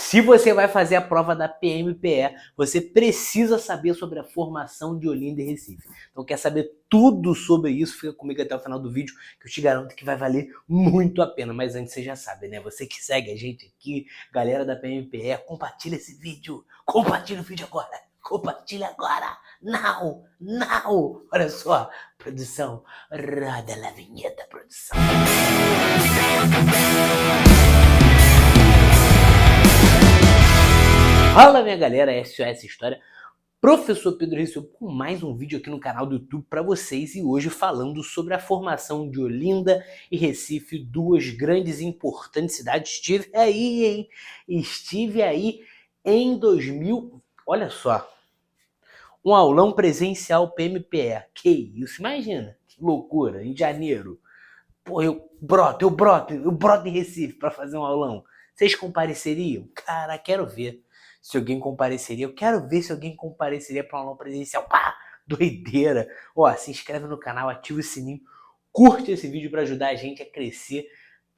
Se você vai fazer a prova da PMPE, você precisa saber sobre a formação de Olinda e Recife. Então quer saber tudo sobre isso? Fica comigo até o final do vídeo, que eu te garanto que vai valer muito a pena. Mas antes você já sabe, né? Você que segue a gente aqui, galera da PMPE, compartilha esse vídeo. Compartilha o vídeo agora. Compartilha agora. Now, now. Olha só, produção, roda a vinheta, produção. Fala minha galera, SOS História, Professor Pedro Rissou com mais um vídeo aqui no canal do YouTube para vocês e hoje falando sobre a formação de Olinda e Recife, duas grandes e importantes cidades. Estive aí em 2000, olha só, um aulão presencial PMPE, que isso, imagina, que loucura, em janeiro. Pô, eu broto em Recife para fazer um aulão. Vocês compareceriam? Cara, quero ver se alguém compareceria. Eu quero ver se alguém compareceria para um aulão presencial. Pá, doideira. Ó, se inscreve no canal, ativa o sininho, curte esse vídeo para ajudar a gente a crescer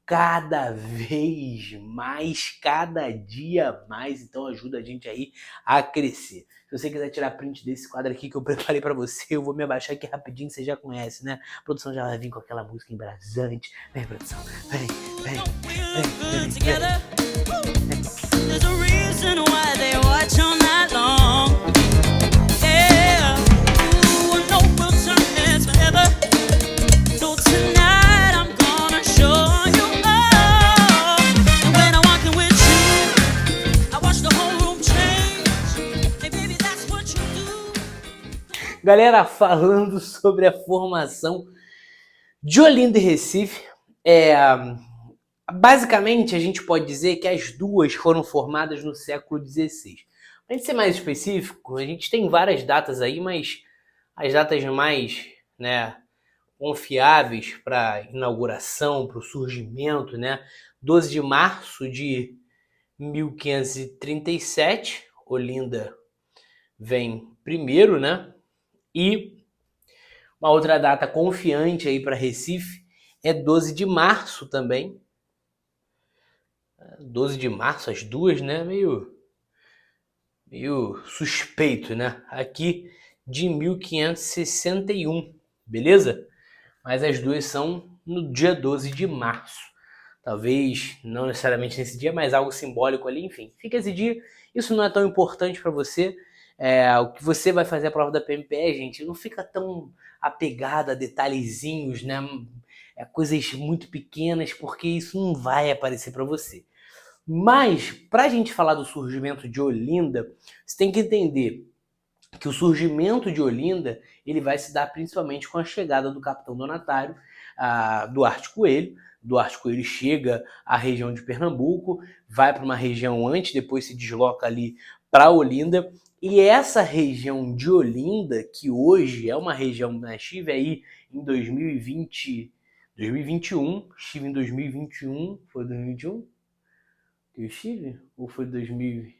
cada vez mais, cada dia mais. Então ajuda a gente aí a crescer. Se você quiser tirar print desse quadro aqui que eu preparei pra você, eu vou me abaixar aqui rapidinho, você já conhece, né? A produção já vai vir com aquela música embrasante. Vem, produção, vem. There's a reason why they watch all night long. Yeah, ooh, no will turn is forever. So tonight I'm gonna show you all. And when I'm walking with you, I watch the whole room change. Hey baby, that's what you do. Galera, falando sobre a formação de Olinda e Recife, basicamente, a gente pode dizer que as duas foram formadas no século XVI. Para gente ser mais específico, a gente tem várias datas aí, mas as datas mais confiáveis para inauguração, para o surgimento, 12 de março de 1537, Olinda vem primeiro, e uma outra data confiante aí para Recife é 12 de março também. 12 de março, as duas, meio suspeito, Aqui de 1561, beleza? Mas as duas são no dia 12 de março. Talvez não necessariamente nesse dia, mas algo simbólico ali, enfim. Fica esse dia, isso não é tão importante para você. O que você vai fazer a prova da PMPE, gente, não fica tão apegado a detalhezinhos, coisas muito pequenas, porque isso não vai aparecer para você. Mas, para a gente falar do surgimento de Olinda, você tem que entender que o surgimento de Olinda ele vai se dar principalmente com a chegada do capitão donatário, Duarte Coelho. Duarte Coelho chega à região de Pernambuco, vai para uma região antes, depois se desloca ali para Olinda. E essa região de Olinda, que hoje é uma região, estive aí em 2021, estive em 2021, foi 2021? Eu estive? Ou foi 2000?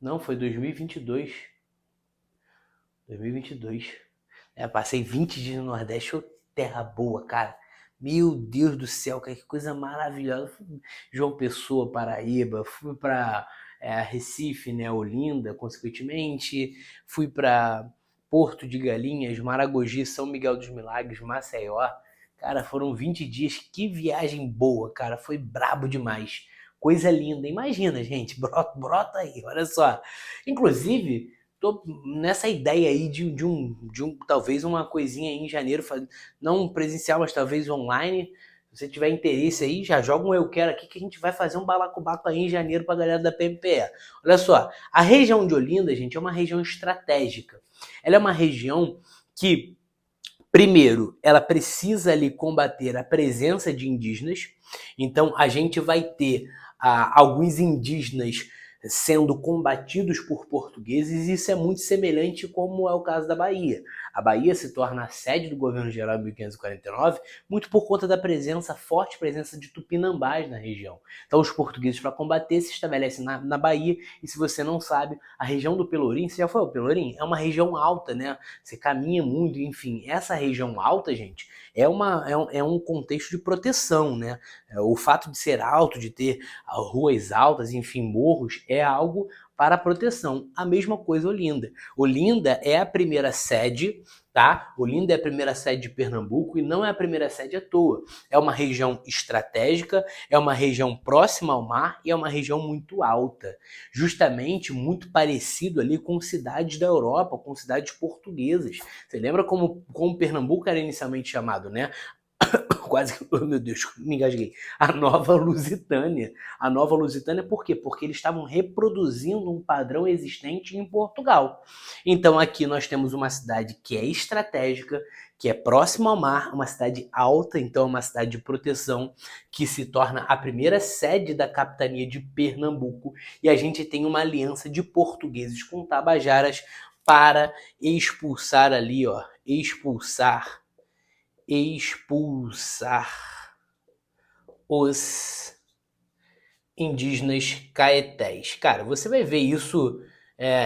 Não, foi 2022. 2022. Passei 20 dias no Nordeste, terra boa, cara. Meu Deus do céu, que coisa maravilhosa. Fui João Pessoa, Paraíba, fui para Recife, Olinda, consequentemente. Fui para Porto de Galinhas, Maragogi, São Miguel dos Milagres, Maceió. Cara, foram 20 dias, que viagem boa, cara. Foi brabo demais. Coisa linda, imagina, gente, brota aí, olha só. Inclusive, tô nessa ideia aí de talvez uma coisinha aí em janeiro, não presencial, mas talvez online. Se você tiver interesse aí, já joga um eu quero aqui que a gente vai fazer um balacobaco aí em janeiro pra galera da PMPE. Olha só, a região de Olinda, gente, é uma região estratégica. Ela é uma região que, primeiro, ela precisa ali combater a presença de indígenas. Então, a gente vai ter alguns indígenas sendo combatidos por portugueses, e isso é muito semelhante como é o caso da Bahia. A Bahia se torna a sede do governo geral em 1549, muito por conta da forte presença de tupinambás na região. Então os portugueses, para combater, se estabelecem na Bahia, e se você não sabe, a região do Pelourinho, você já foi ao Pelourinho? É uma região alta, né? Você caminha muito, enfim, essa região alta, gente, é um contexto de proteção, né? O fato de ser alto, de ter ruas altas, enfim, morros, é algo para proteção. A mesma coisa Olinda. Olinda é a primeira sede, tá? Olinda é a primeira sede de Pernambuco e não é a primeira sede à toa. É uma região estratégica, é uma região próxima ao mar e é uma região muito alta. Justamente muito parecido ali com cidades da Europa, com cidades portuguesas. Você lembra como Pernambuco era inicialmente chamado, né? Quase que, oh, meu Deus, me engasguei. A Nova Lusitânia. A Nova Lusitânia por quê? Porque eles estavam reproduzindo um padrão existente em Portugal. Então aqui nós temos uma cidade que é estratégica, que é próxima ao mar, uma cidade alta, então uma cidade de proteção, que se torna a primeira sede da capitania de Pernambuco, e a gente tem uma aliança de portugueses com tabajaras para expulsar ali, ó, expulsar os indígenas caetés. Cara, você vai ver isso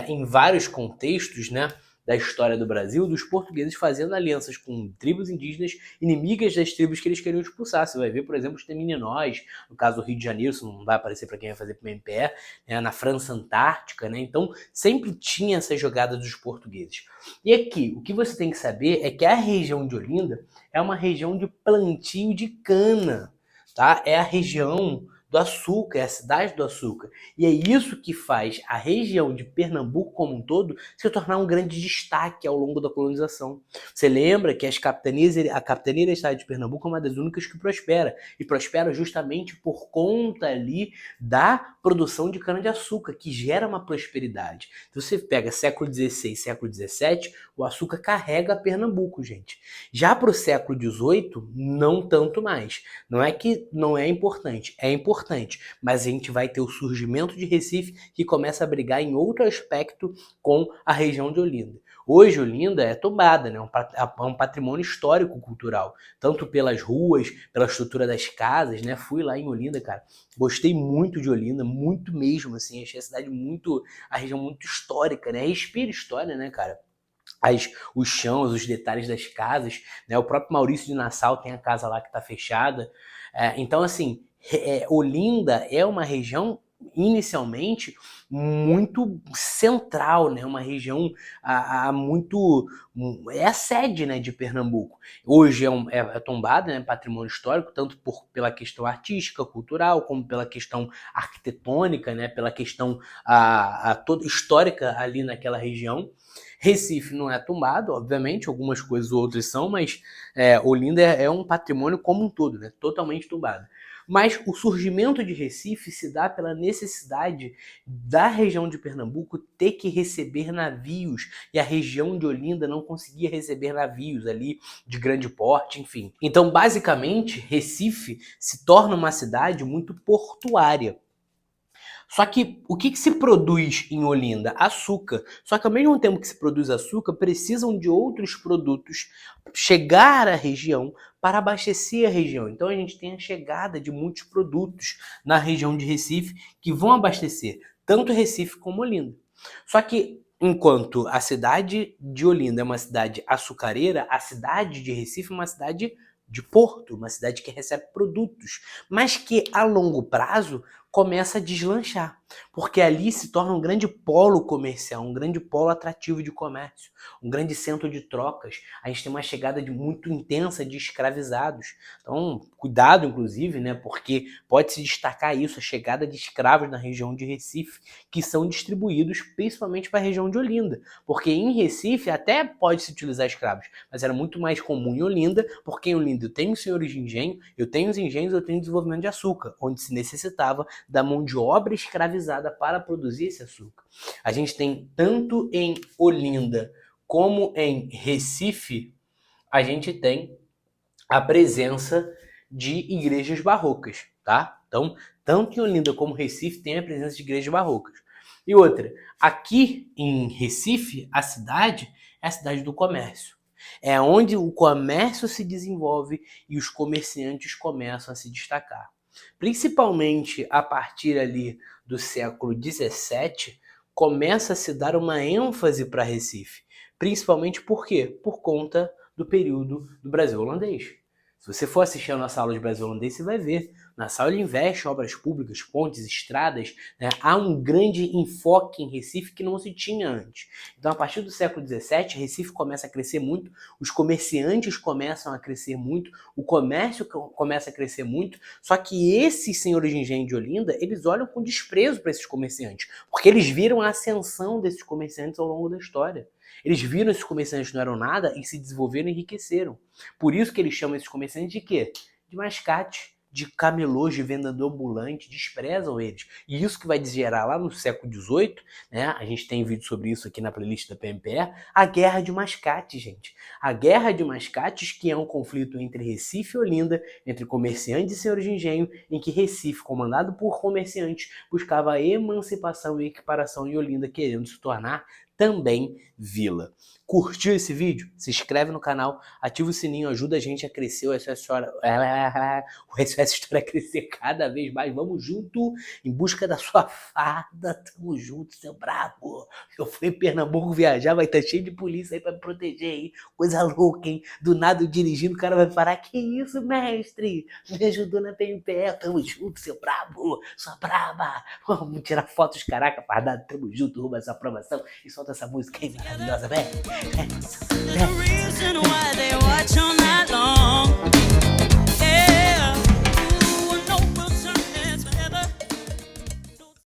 em vários contextos, né, da história do Brasil, dos portugueses fazendo alianças com tribos indígenas inimigas das tribos que eles queriam expulsar. Você vai ver, por exemplo, os Temininós, no caso do Rio de Janeiro, isso não vai aparecer para quem vai fazer PMPE, né, na França Antártica, né? Então sempre tinha essa jogada dos portugueses. E aqui, o que você tem que saber é que a região de Olinda é uma região de plantio de cana, tá? É a região do açúcar, é a cidade do açúcar. E é isso que faz a região de Pernambuco como um todo se tornar um grande destaque ao longo da colonização. Você lembra que a capitania da cidade de Pernambuco é uma das únicas que prospera, e prospera justamente por conta ali da produção de cana-de-açúcar, que gera uma prosperidade. Então você pega século XVI, século XVII, o açúcar carrega Pernambuco, gente. Já para o século XVIII, não tanto mais. Não é que não é importante, mas a gente vai ter o surgimento de Recife, que começa a brigar em outro aspecto com a região de Olinda. Hoje Olinda é tombada, né? É um patrimônio histórico-cultural, tanto pelas ruas, pela estrutura das casas, né? Fui lá em Olinda, cara, gostei muito de Olinda, muito mesmo, assim, achei a região muito histórica, né? Respira história, né, cara? Os chãos, os detalhes das casas, né? O próprio Maurício de Nassau tem a casa lá que está fechada. Então, assim, Olinda é uma região inicialmente muito central, né? Uma região muito é a sede, né, de Pernambuco. Hoje é tombada, né, patrimônio histórico, tanto pela questão artística, cultural, como pela questão arquitetônica, né, pela questão toda histórica ali naquela região. Recife não é tombado, obviamente, algumas coisas ou outras são, mas Olinda é um patrimônio como um todo, né? Totalmente tombado. Mas o surgimento de Recife se dá pela necessidade da região de Pernambuco ter que receber navios, e a região de Olinda não conseguia receber navios ali de grande porte, enfim. Então, basicamente, Recife se torna uma cidade muito portuária. Só que o que se produz em Olinda? Açúcar. Só que ao mesmo tempo que se produz açúcar, precisam de outros produtos chegar à região para abastecer a região. Então a gente tem a chegada de muitos produtos na região de Recife que vão abastecer tanto Recife como Olinda. Só que enquanto a cidade de Olinda é uma cidade açucareira, a cidade de Recife é uma cidade de porto, uma cidade que recebe produtos, mas que a longo prazo começa a deslanchar, porque ali se torna um grande polo comercial, um grande polo atrativo de comércio, um grande centro de trocas. A gente tem uma chegada muito intensa de escravizados. Então, cuidado, inclusive, né, porque pode se destacar isso, a chegada de escravos na região de Recife, que são distribuídos principalmente para a região de Olinda, porque em Recife até pode-se utilizar escravos, mas era muito mais comum em Olinda, porque em Olinda eu tenho senhores de engenho, eu tenho os engenhos, eu tenho desenvolvimento de açúcar, onde se necessitava da mão de obra escravizada para produzir esse açúcar. A gente tem tanto em Olinda como em Recife, a gente tem a presença de igrejas barrocas, tá? Então, tanto em Olinda como Recife tem a presença de igrejas barrocas. E outra, aqui em Recife, a cidade é a cidade do comércio. É onde o comércio se desenvolve e os comerciantes começam a se destacar. Principalmente a partir ali do século XVII, começa a se dar uma ênfase para Recife. Principalmente por quê? Por conta do período do Brasil holandês. Se você for assistir a nossa aula de Brasil holandês, você vai ver. Na sala ele investe em obras públicas, pontes, estradas, né? Há um grande enfoque em Recife que não se tinha antes. Então, a partir do século XVII, Recife começa a crescer muito, os comerciantes começam a crescer muito, o comércio começa a crescer muito, só que esses senhores de engenho de Olinda, eles olham com desprezo para esses comerciantes, porque eles viram a ascensão desses comerciantes ao longo da história. Eles viram esses comerciantes não eram nada e se desenvolveram e enriqueceram. Por isso que eles chamam esses comerciantes de quê? De mascate, de camelôs, de vendedor ambulante, desprezam eles. E isso que vai gerar lá no século XVIII, né? A gente tem vídeo sobre isso aqui na playlist da PMPE, a Guerra de Mascate, gente. A Guerra de Mascates, que é um conflito entre Recife e Olinda, entre comerciantes e senhores de engenho, em que Recife, comandado por comerciantes, buscava a emancipação e equiparação e Olinda querendo se tornar também vila. Curtiu esse vídeo? Se inscreve no canal, ativa o sininho, ajuda a gente a crescer, o SOS História a crescer cada vez mais. Vamos junto em busca da sua farda. Tamo junto, seu brabo. Eu fui em Pernambuco viajar, vai estar cheio de polícia aí pra me proteger aí. Coisa louca, hein? Do nada eu dirigindo, o cara vai parar. Que isso, mestre? Me ajudou na PMPE. Tamo junto, seu brabo. Sua braba. Vamos tirar fotos, caraca, fardado. Tamo junto, rumo a essa aprovação. E solta essa música aí maravilhosa, velho.